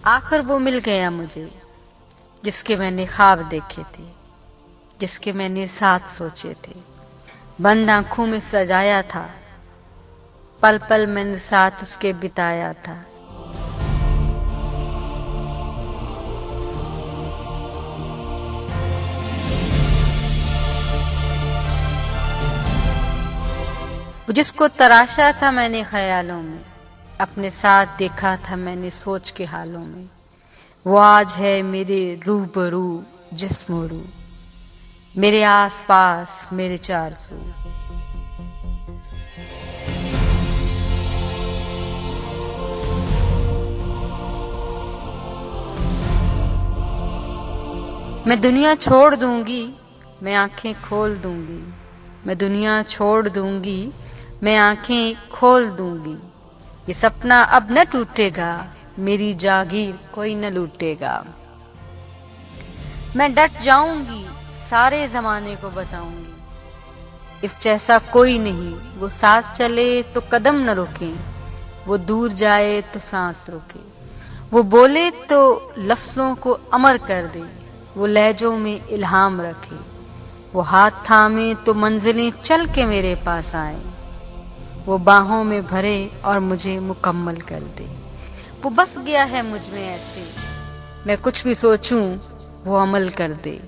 आखिर वो मिल गया मुझे, जिसके मैंने ख्वाब देखे थे, जिसके मैंने साथ सोचे थे। बंद आंखों में सजाया था, पल पल मैंने साथ उसके बिताया था। जिसको तराशा था मैंने ख्यालों में, अपने साथ देखा था मैंने सोच के हालों में। वो आज है मेरे रूबरू, जिस्म रू, मेरे आस पास मेरे चार सू। मैं दुनिया छोड़ दूंगी, मैं आंखें खोल दूंगी। मैं दुनिया छोड़ दूंगी, मैं आंखें खोल दूंगी। ये सपना अब न टूटेगा, मेरी जागीर कोई न लूटेगा। मैं डट जाऊंगी, सारे जमाने को बताऊंगी, इस जैसा कोई नहीं। वो साथ चले तो कदम न रोके, वो दूर जाए तो सांस रोके। वो बोले तो लफ्जों को अमर कर दे, वो लहजों में इल्हाम रखे। वो हाथ थामे तो मंजिलें चल के मेरे पास आए, वो बाहों में भरे और मुझे मुकम्मल कर दे। वो बस गया है मुझ में ऐसे, मैं कुछ भी सोचूं वो अमल कर दे।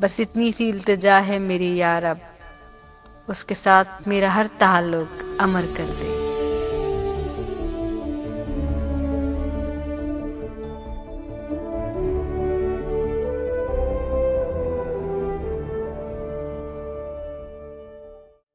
बस इतनी सी इल्तिजा है मेरी यार अब, उसके साथ मेरा हर ताल्लुक अमर कर दे।